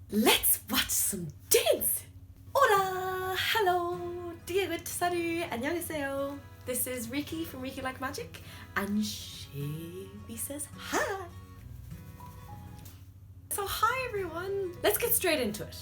Let's watch some dance! Hola! Hello! Dear salut! 안녕하세요! This is Riki from rikilikemagic, and she says hi! So hi everyone! Let's get straight into it.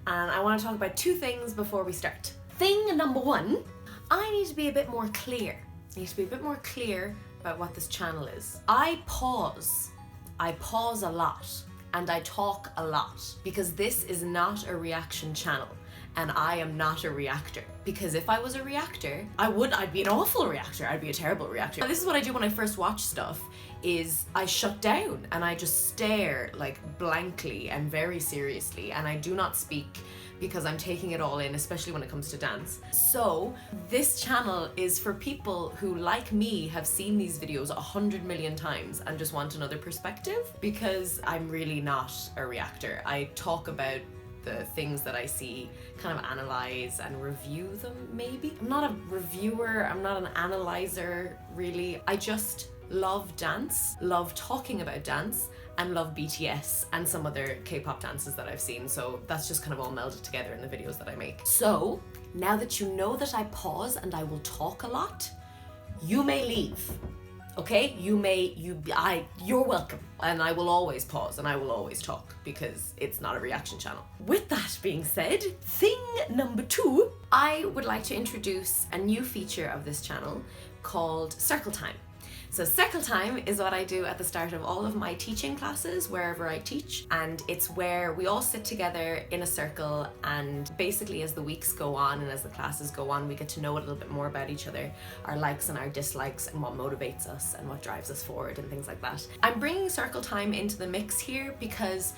And I want to talk about two things before we start. Thing number one, I need to be a bit more clear. I need to be a bit more clear about what this channel is. I pause a lot. And I talk a lot because this is not a reaction channel and I am not a reactor. Because if I was a reactor, I'd be an awful reactor. I'd be a terrible reactor. This is what I do when I first watch stuff is I shut down and I just stare like blankly and very seriously, and I do not speak because I'm taking it all in, especially when it comes to dance. So this channel is for people who, like me, have seen these videos 100 million times and just want another perspective, because I'm really not a reactor. I talk about the things that I see, kind of analyze and review them maybe. I'm not a reviewer, I'm not an analyzer really. I just love dance, love talking about dance, and love BTS and some other K-pop dances that I've seen, so that's just kind of all melded together in the videos that I make. So now that you know that I pause and I will talk a lot, you may leave, okay? You're welcome, and I will always pause and I will always talk because it's not a reaction channel. With that being said, thing number two, I would like to introduce a new feature of this channel called Circle Time. So Circle Time is what I do at the start of all of my teaching classes, wherever I teach, and it's where we all sit together in a circle, and basically as the weeks go on and as the classes go on, we get to know a little bit more about each other, our likes and our dislikes, and what motivates us and what drives us forward and things like that. I'm bringing Circle Time into the mix here because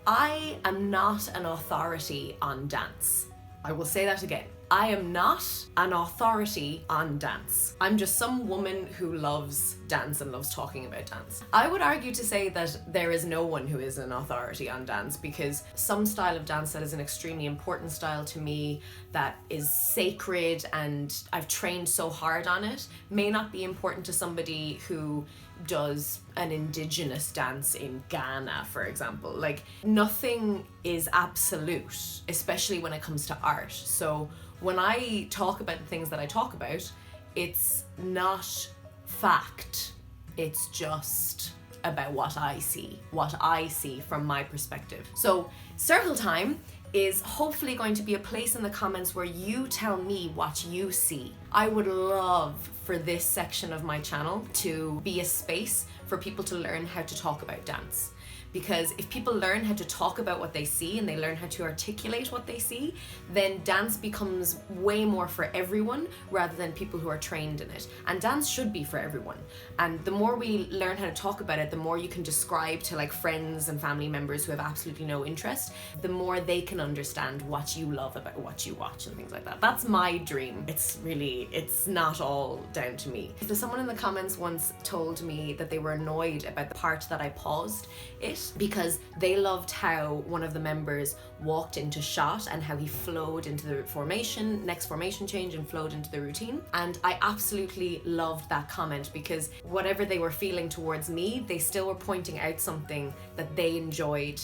I am not an authority on dance. I will say that again. I am not an authority on dance. I'm just some woman who loves dance and loves talking about dance. I would argue to say that there is no one who is an authority on dance, because some style of dance that is an extremely important style to me, that is sacred and I've trained so hard on it, may not be important to somebody who does an indigenous dance in Ghana, for example. Like, nothing is absolute, especially when it comes to art. So when I talk about the things that I talk about, it's not fact, it's just about what I see from my perspective. So Circle Time is hopefully going to be a place in the comments where you tell me what you see. I would love for this section of my channel to be a space for people to learn how to talk about dance. Because if people learn how to talk about what they see and they learn how to articulate what they see, then dance becomes way more for everyone rather than people who are trained in it. And dance should be for everyone. And the more we learn how to talk about it, the more you can describe to like friends and family members who have absolutely no interest, the more they can understand what you love about what you watch and things like that. That's my dream. It's not all down to me. So someone in the comments once told me that they were annoyed about the part that I paused it, because they loved how one of the members walked into shot and how he flowed into the formation, next formation change, and flowed into the routine. And I absolutely loved that comment, because whatever they were feeling towards me, they still were pointing out something that they enjoyed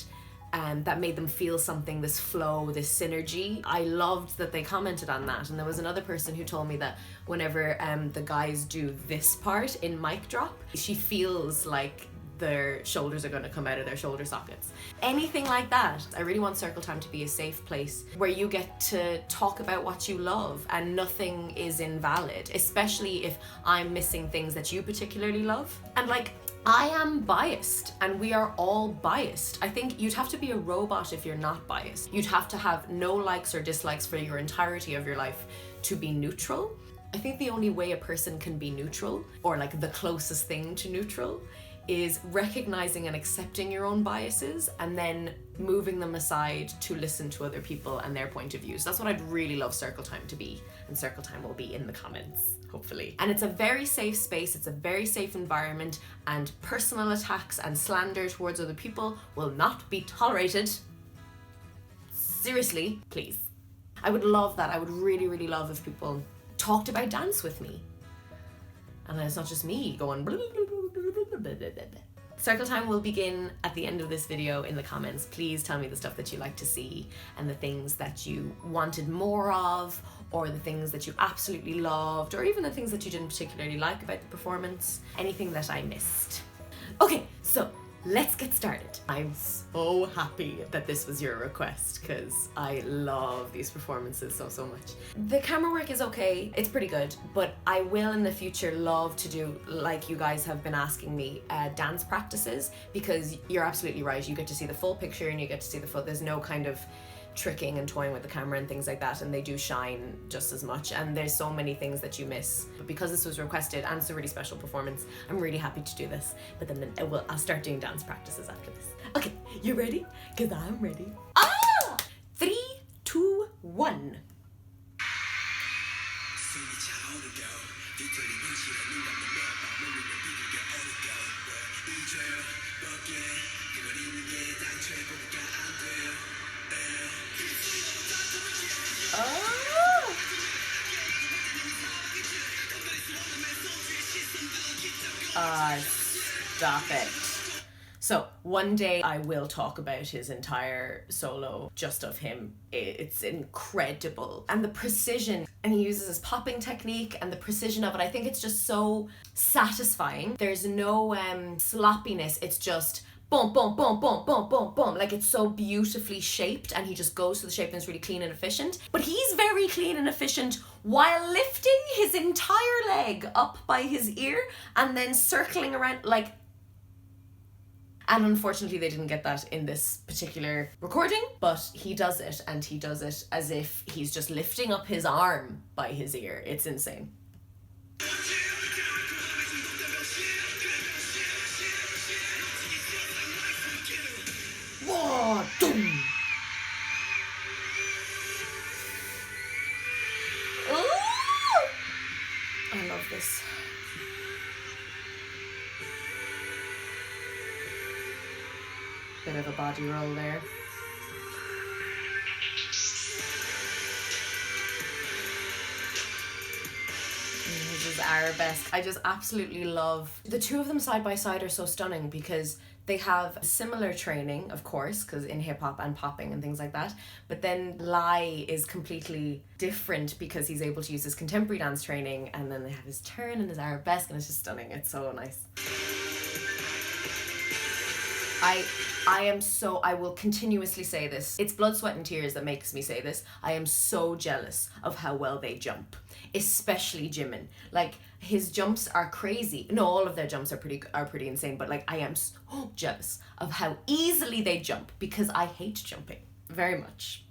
and that made them feel something, this flow, this synergy. I loved that they commented on that. And there was another person who told me that whenever the guys do this part in mic drop, she feels like their shoulders are going to come out of their shoulder sockets. Anything like that. I really want Circle Time to be a safe place where you get to talk about what you love and nothing is invalid, especially if I'm missing things that you particularly love. And like, I am biased, and we are all biased. I think you'd have to be a robot if you're not biased. You'd have to have no likes or dislikes for your entirety of your life to be neutral. I think the only way a person can be neutral, or like the closest thing to neutral, is recognizing and accepting your own biases and then moving them aside to listen to other people and their point of view. So that's what I'd really love Circle Time to be, and Circle Time will be in the comments, hopefully. And it's a very safe space, it's a very safe environment, and personal attacks and slander towards other people will not be tolerated. Seriously, please. I would love that. I would really, really love if people talked about dance with me. And it's not just me going blah, blah, blah, blah, blah, blah, blah, blah. Circle time will begin at the end of this video in the comments. Please tell me the stuff that you like to see and the things that you wanted more of, or the things that you absolutely loved, or even the things that you didn't particularly like about the performance. Anything that I missed. Okay, so let's get started. I'm so happy that this was your request because I love these performances so much. The camera work is okay, it's pretty good, but I will in the future love to do, like you guys have been asking me, dance practices, because you're absolutely right, you get to see the full picture and you get to see the full, there's no kind of tricking and toying with the camera and things like that, and they do shine just as much, and there's so many things that you miss. But because this was requested and it's a really special performance, I'm really happy to do this. But then I'll start doing dance practices after this. Okay, you ready? Because I'm ready. 3, 2, 1. Stop it. So one day I will talk about his entire solo just of him. It's incredible. And the precision, and he uses his popping technique and the precision of it, I think it's just so satisfying. There's no sloppiness, it's just boom, boom, boom, boom, boom, boom, boom. Like, it's so beautifully shaped and he just goes to the shape and it's really clean and efficient. But he's very clean and efficient while lifting his entire leg up by his ear and then circling around like... And unfortunately they didn't get that in this particular recording, but he does it, and he does it as if he's just lifting up his arm by his ear. It's insane. Whoa, doom. I love this. Bit of a body roll there. This is arabesque. I just absolutely love the two of them side by side. Are so stunning because they have similar training, of course, because in hip hop and popping and things like that. But then Lai is completely different because he's able to use his contemporary dance training, and then they have his turn and his arabesque, and it's just stunning. It's so nice. I will continuously say this. It's blood, sweat and tears that makes me say this. I am so jealous of how well they jump, especially Jimin. Like, his jumps are crazy. No, all of their jumps are pretty insane, but like, I am so jealous of how easily they jump because I hate jumping very much.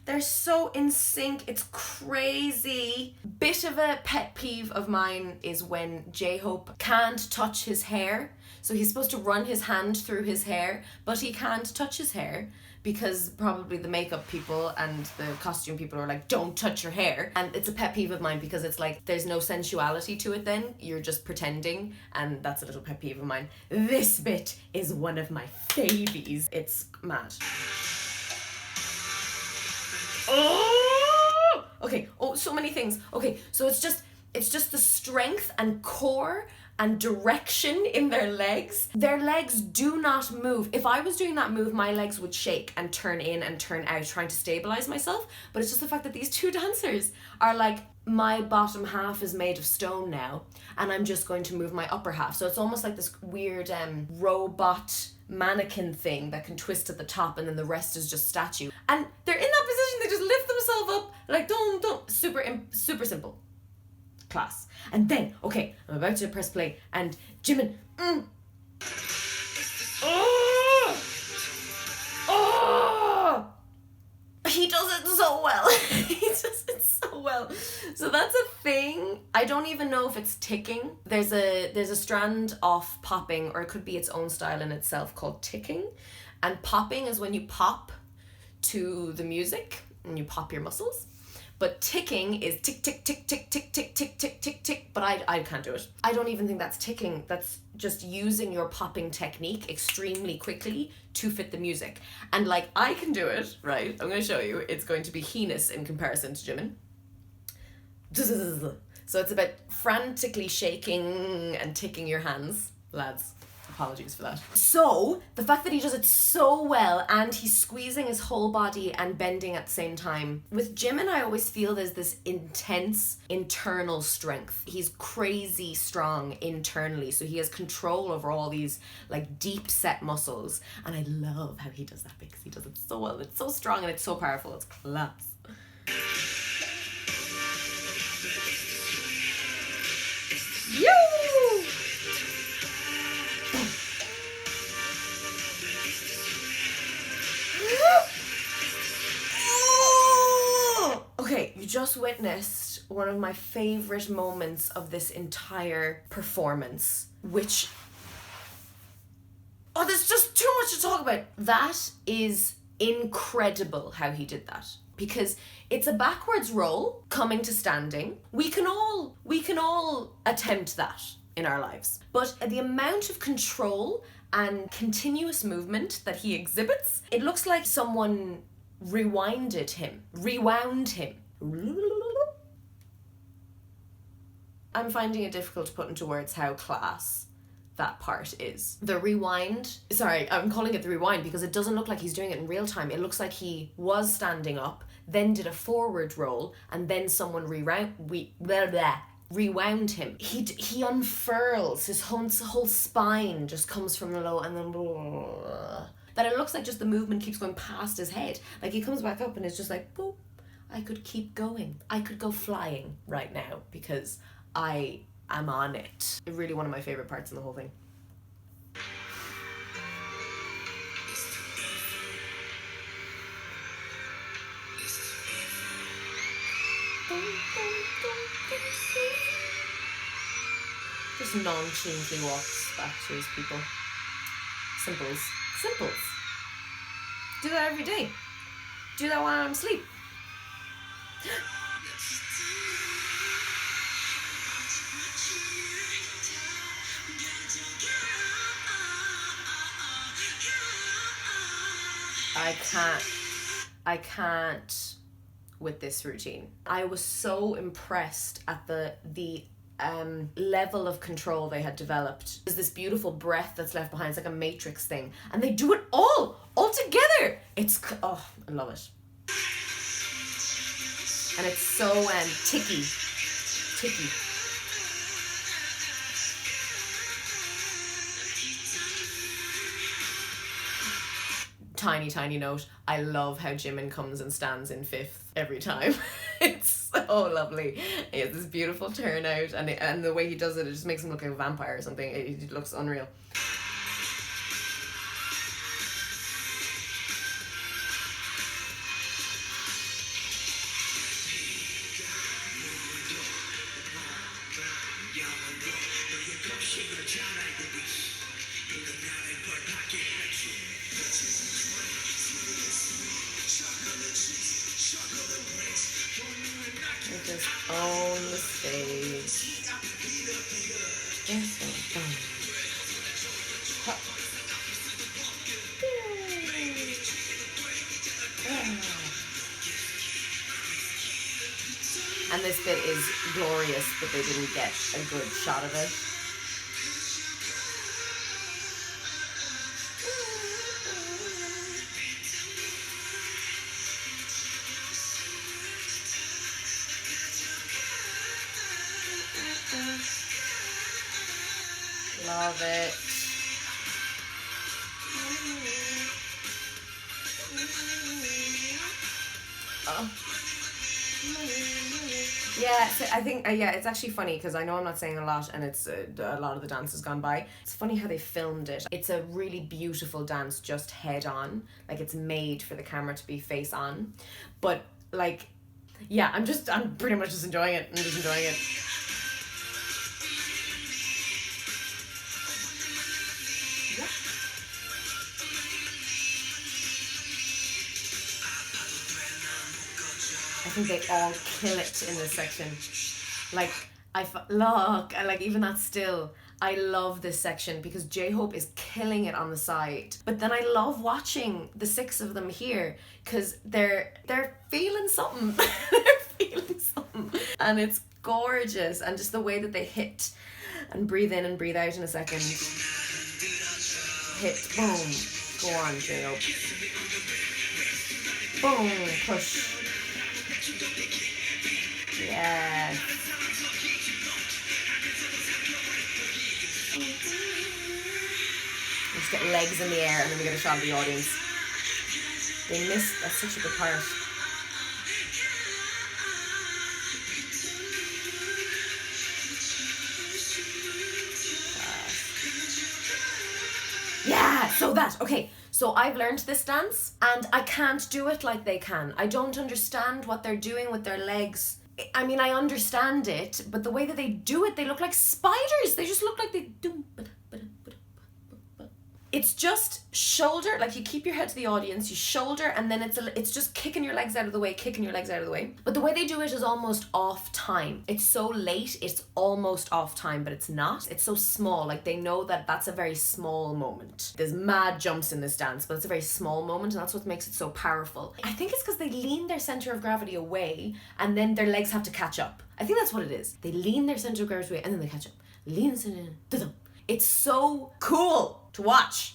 They're so in sync, it's crazy. Bit of a pet peeve of mine is when J-Hope can't touch his hair. So he's supposed to run his hand through his hair, but he can't touch his hair because probably the makeup people and the costume people are like, don't touch your hair. And it's a pet peeve of mine because it's like, there's no sensuality to it then, you're just pretending, and that's a little pet peeve of mine. This bit is one of my favies. It's mad. Oh! Okay, so many things. Okay, so it's just the strength and core and direction in their legs. Their legs do not move. If I was doing that move, my legs would shake and turn in and turn out trying to stabilize myself. But it's just the fact that these two dancers are like, my bottom half is made of stone now, and I'm just going to move my upper half. So it's almost like this weird robot mannequin thing that can twist at the top and then the rest is just statue. And they're in that position, they just lift themselves up like don't. Super simple. Class. And then, okay, I'm about to press play and Jimin, he does it so well. He does it so well. So that's a thing. I don't even know if it's ticking. There's a strand of popping, or it could be its own style in itself, called ticking. And popping is when you pop to the music and you pop your muscles. but ticking is tick, tick, tick, tick, tick, tick, tick, tick, tick, tick, but I can't do it. I don't even think that's ticking. That's just using your popping technique extremely quickly to fit the music. And like, I can do it, right? I'm going to show you. It's going to be heinous in comparison to Jimin. So it's about frantically shaking and ticking your hands, lads. Apologies for that. So the fact that he does it so well and he's squeezing his whole body and bending at the same time. With Jimin, I always feel there's this intense internal strength. He's crazy strong internally, so he has control over all these like deep set muscles, and I love how he does that because he does it so well. It's so strong and it's so powerful. It's class. Okay, you just witnessed one of my favorite moments of this entire performance, which... Oh, there's just too much to talk about. That is incredible how he did that. Because it's a backwards roll coming to standing. We can all attempt that in our lives. But the amount of control and continuous movement that he exhibits, it looks like someone rewound him. I'm finding it difficult to put into words how class that part is. The rewind, sorry, I'm calling it the rewind because it doesn't look like he's doing it in real time. It looks like he was standing up, then did a forward roll, and then someone rewound him. He unfurls, his whole spine just comes from the low, and then that it looks like just the movement keeps going past his head. Like he comes back up and it's just like, boop, I could keep going. I could go flying right now because I am on it. Really one of my favorite parts in the whole thing. Just nonchalantly walks back to his people. Simples. Do that every day. Do that while I'm asleep. I can't with this routine. I was so impressed at the level of control they had developed. There's this beautiful breath that's left behind. It's like a matrix thing, and they do it all together. Oh, I love it. And it's so ticky. Tiny note. I love how Jimin comes and stands in fifth every time. It's so lovely. He has this beautiful turnout, and the way he does it just makes him look like a vampire or something. It looks unreal. Just own the stage. And this bit is glorious, but they didn't get a good shot of it. Love it. Oh. Yeah, so I think, it's actually funny because I know I'm not saying a lot and it's a lot of the dance has gone by. It's funny how they filmed it. It's a really beautiful dance, just head on. Like it's made for the camera to be face on. But like, yeah, I'm pretty much just enjoying it. I think they all kill it in this section. Like, look, I like even that still. I love this section because J-Hope is killing it on the side. But then I love watching the 6 of them here because they're feeling something. They're feeling something. And it's gorgeous. And just the way that they hit and breathe in and breathe out in a second. Hit, boom. Go on, J-Hope. Boom, push. Yes. Let's get legs in the air and then we get a shot of the audience. They missed, that's such a good part. Yeah, so I've learned this dance and I can't do it like they can. I don't understand what they're doing with their legs. I mean, I understand it, but the way that they do it, they look like spiders. They just look like they do. It's just shoulder, like you keep your head to the audience, you shoulder, and then it's just kicking your legs out of the way, kicking your legs out of the way. But the way they do it is almost off time. It's so late, it's almost off time, but it's not. It's so small, like they know that that's a very small moment. There's mad jumps in this dance, but it's a very small moment, and that's what makes it so powerful. I think it's because they lean their center of gravity away, and then their legs have to catch up. I think that's what it is. They lean their center of gravity away, and then they catch up. Lean, it's so cool to watch.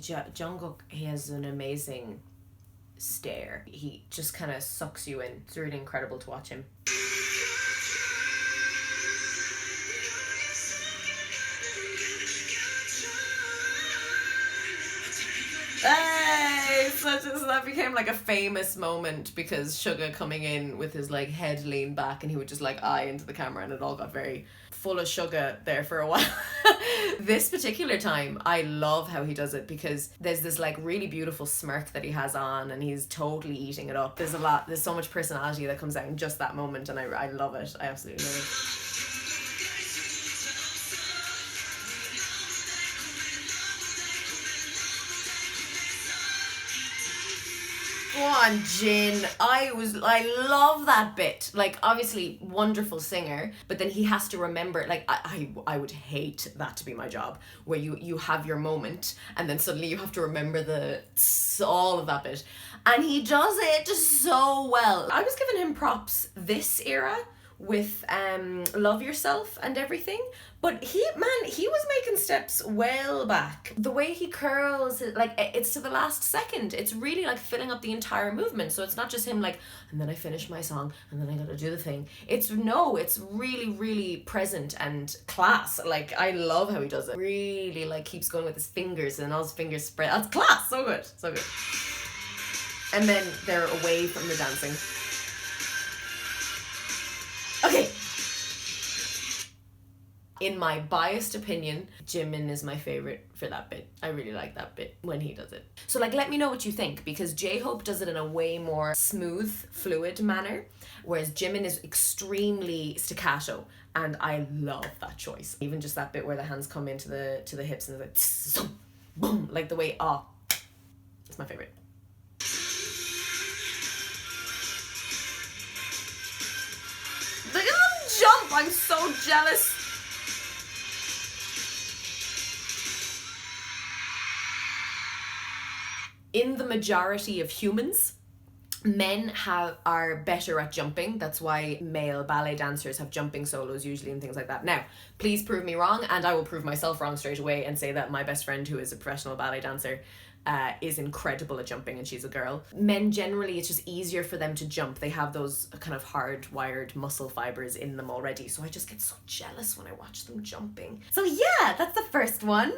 Yeah, Jungkook, he has an amazing stare. He just kind of sucks you in. It's really incredible to watch him. Hey, so that became like a famous moment because Suga coming in with his like head leaned back and he would just like eye into the camera and it all got very full of Suga there for a while. This particular time, I love how he does it because there's this like really beautiful smirk that he has on and he's totally eating it up. There's so much personality that comes out in just that moment and I love it. I absolutely love it. Go on, Jin. I love that bit. Like, obviously, wonderful singer, but then he has to remember, like, I would hate that to be my job, where you have your moment, and then suddenly you have to remember all of that bit. And he does it just so well. I was giving him props this era with Love Yourself and everything, but he was making steps well back. The way he curls, like, it's to the last second. It's really like filling up the entire movement, so it's not just him like, and then I finish my song and then I gotta do the thing. It's really, really present and class. Like, I love how he does it. Really like keeps going with his fingers and all his fingers spread. That's class. So good. And then they're away from the dancing. Okay. In my biased opinion, Jimin is my favorite for that bit. I really like that bit when he does it. So like, let me know what you think, because J-Hope does it in a way more smooth, fluid manner, whereas Jimin is extremely staccato, and I love that choice. Even just that bit where the hands come into the hips and it's like, boom, like the way, it's my favorite. Look at them jump! I'm so jealous. In the majority of humans, men are better at jumping. That's why male ballet dancers have jumping solos usually and things like that. Now, please prove me wrong, and I will prove myself wrong straight away and say that my best friend, who is a professional ballet dancer, is incredible at jumping, and she's a girl. Men generally, it's just easier for them to jump. They have those kind of hardwired muscle fibers in them already, so I just get so jealous when I watch them jumping. So yeah, that's the first one.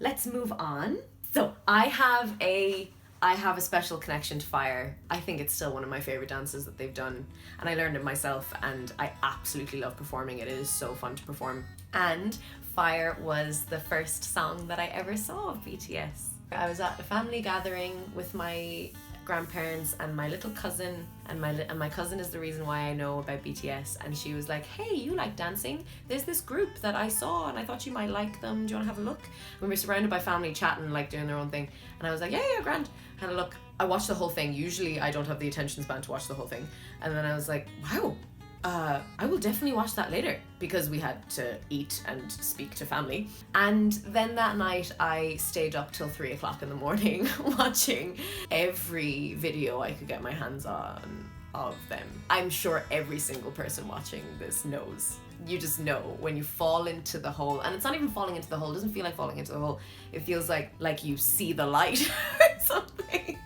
Let's move on. So I have a I have a special connection to Fire. I think it's still one of my favorite dances that they've done, and I learned it myself, and I absolutely love performing it. It is so fun to perform. And Fire was the first song that I ever saw of BTS. I was at a family gathering with my grandparents and my little cousin, and my cousin is the reason why I know about BTS, and she was like, hey, you like dancing? There's this group that I saw and I thought you might like them. Do you want to have a look? We were surrounded by family chatting, like doing their own thing, and I was like, yeah, grand. Had a look. I watched the whole thing. Usually I don't have the attention span to watch the whole thing, and then I was like, wow, I will definitely watch that later, because we had to eat and speak to family. And then that night I stayed up till 3 o'clock in the morning watching every video I could get my hands on of them. I'm sure every single person watching this knows. You just know when you fall into the hole, and it's not even falling into the hole. It doesn't feel like falling into the hole. It feels like you see the light or something.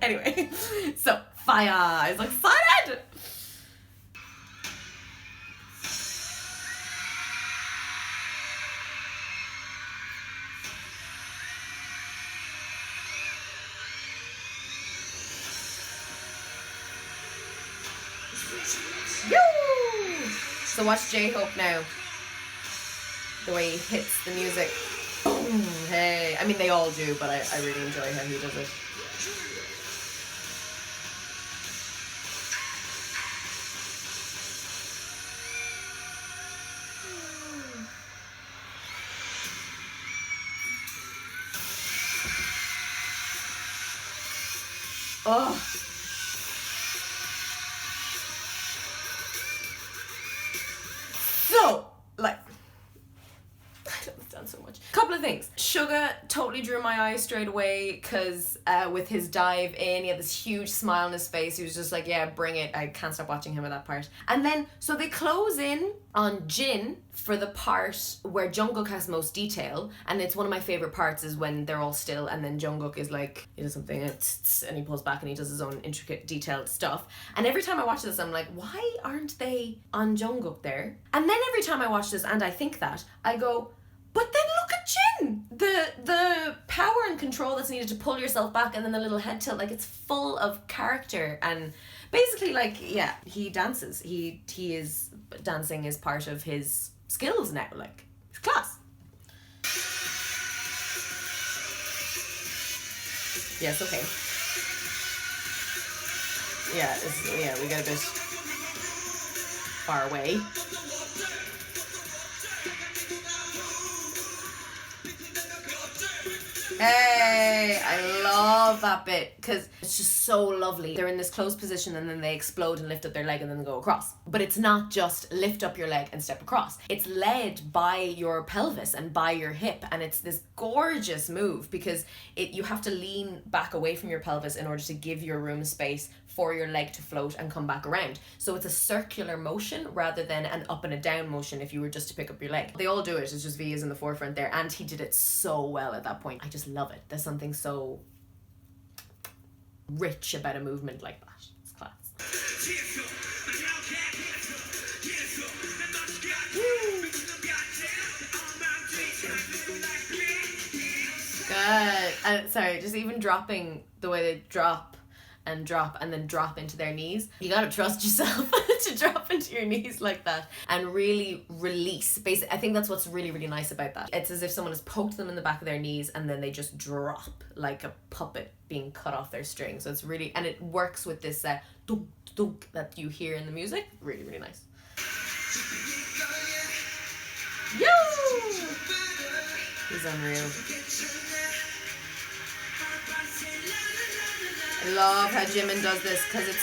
Anyway, so Fire. I was excited. Yoo! So watch J-Hope now. The way he hits the music. Boom! Hey. I mean, they all do, but I really enjoy how he does it. Oh. So, like, I love this dance so much. Couple of things. Suga totally drew my eye straight away, because with his dive in, he had this huge smile on his face. He was just like, yeah, bring it. I can't stop watching him at that part. And then, so they close in on Jin for the part where Jungkook has most detail, and it's one of my favorite parts is when they're all still and then Jungkook is like, he does something and he pulls back and he does his own intricate detailed stuff. And every time I watch this, I'm like, why aren't they on Jungkook there? And then every time I watch this and I think that, I go, but then look at Jin! The power and control that's needed to pull yourself back, and then the little head tilt, like, it's full of character. And basically, like, yeah, he dances. He is, dancing is part of his skills now, like, it's class. Yes, okay. Yeah, we get a bit far away. Hey, I love that bit, because it's just so lovely. They're in this closed position and then they explode and lift up their leg and then they go across. But it's not just lift up your leg and step across. It's led by your pelvis and by your hip, and it's this gorgeous move because you have to lean back away from your pelvis in order to give your room space for your leg to float and come back around. So it's a circular motion rather than an up and a down motion if you were just to pick up your leg. They all do it, it's just V is in the forefront there, and he did it so well at that point. I just love it. There's something so rich about a movement like that. It's class. Good. And sorry, just even dropping the way they drop and then drop into their knees. You gotta trust yourself to drop into your knees like that and really release. Basically, I think that's what's really, really nice about that. It's as if someone has poked them in the back of their knees and then they just drop like a puppet being cut off their string. So it's really, and it works with this dunk, dunk that you hear in the music. Really, really nice. Yo! He's unreal. I love how Jimin does this because it's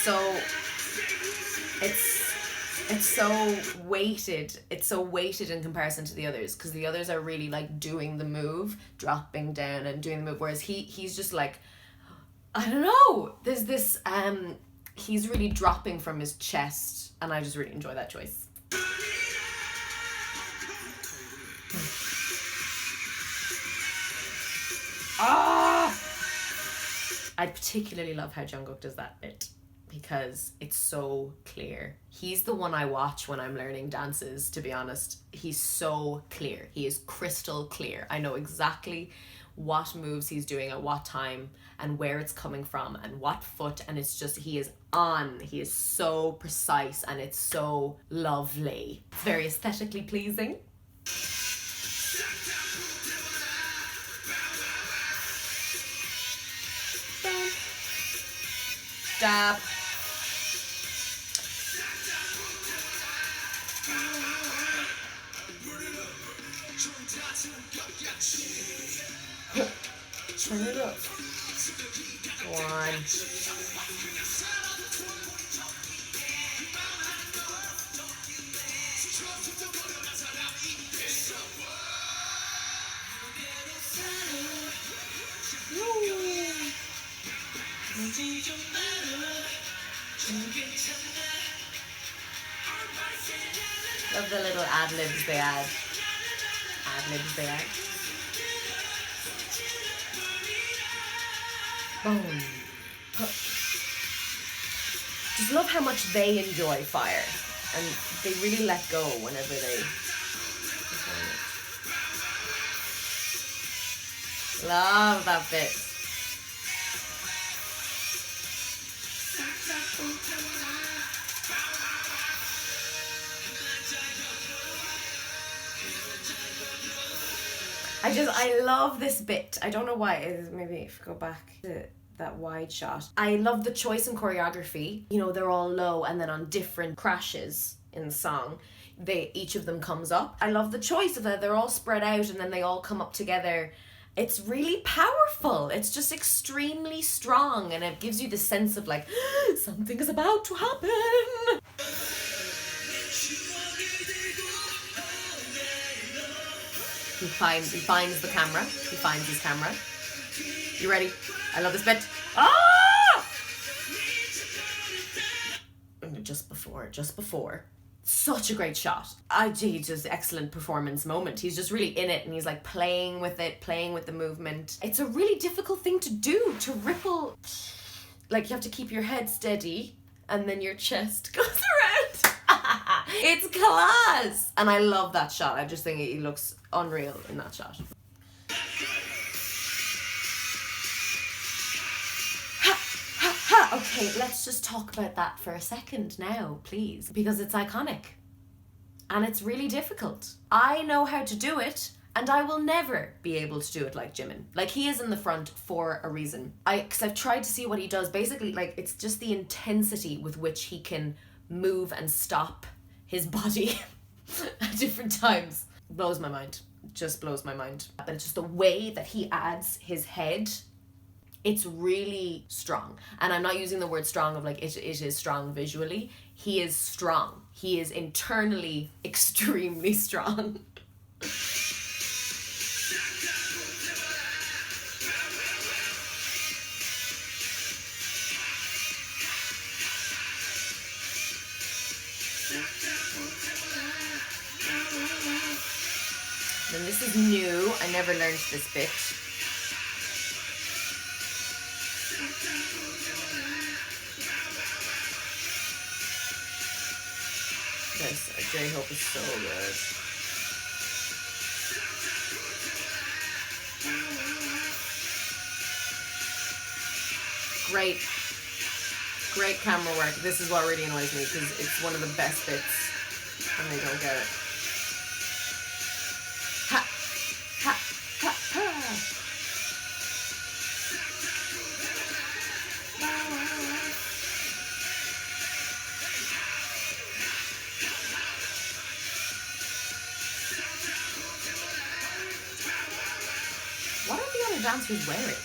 so weighted. It's so weighted in comparison to the others, because the others are really like doing the move, dropping down and doing the move, whereas he's just like, I don't know, there's this he's really dropping from his chest, and I just really enjoy that choice. Ah! I particularly love how Jungkook does that bit because it's so clear. He's the one I watch when I'm learning dances, to be honest. He's so clear. He is crystal clear. I know exactly what moves he's doing at what time and where it's coming from and what foot, and it's just, he is so precise and it's so lovely. It's very aesthetically pleasing. Stab. Turn it up. Go on. Love the little ad-libs they add. Boom. Just love how much they enjoy fire, and they really let go whenever they love that bit. I love this bit. I don't know why. Maybe if we go back to that wide shot. I love the choice in choreography. You know, they're all low, and then on different crashes in the song, each of them comes up. I love the choice of that. They're all spread out and then they all come up together. It's really powerful. It's just extremely strong, and it gives you the sense of like, something is about to happen. He finds the camera. He finds his camera. You ready? I love this bit. Ah! Just before. Such a great shot. He just excellent performance moment. He's just really in it, and he's like playing with it, playing with the movement. It's a really difficult thing to do, to ripple. Like, you have to keep your head steady, and then your chest goes around. It's class! And I love that shot. I just think he looks unreal in that shot. Okay, let's just talk about that for a second now, please, because it's iconic and it's really difficult. I know how to do it, and I will never be able to do it like Jimin. Like, he is in the front for a reason. Because I've tried to see what he does. Basically, like, it's just the intensity with which he can move and stop his body at different times. Blows my mind. Just blows my mind. But it's just the way that he adds his head. It's really strong. And I'm not using the word strong of like it is strong visually. He is strong. He is internally extremely strong. Then this is new. I never learned this bit. This J-Hope is so good. Great camera work. This is what really annoys me, because it's one of the best bits and they don't get it. Ha! Ha! Ha! Ha! What are the other dancers wearing?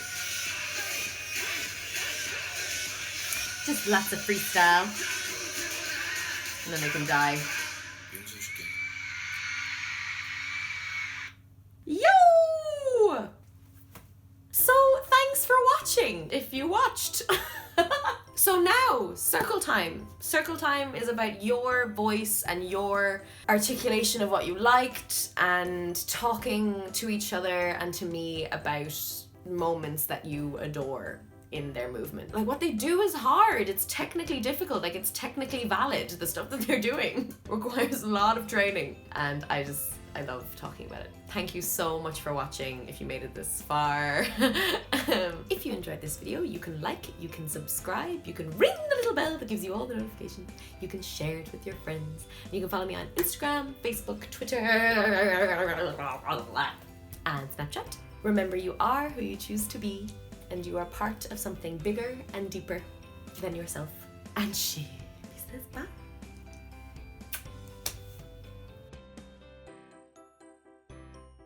Just lots of freestyle. And then they can die. Yo! So, thanks for watching, if you watched. So now, circle time. Circle time is about your voice and your articulation of what you liked, and talking to each other and to me about moments that you adore in their movement. Like, what they do is hard. It's technically difficult. Like, it's technically valid. The stuff that they're doing requires a lot of training, and I I love talking about it. Thank you so much for watching if you made it this far. If you enjoyed this video, you can like, you can subscribe, you can ring the little bell that gives you all the notifications, you can share it with your friends, you can follow me on Instagram, Facebook, Twitter, and Snapchat. Remember, you are who you choose to be, and you are part of something bigger and deeper than yourself. And she says bye.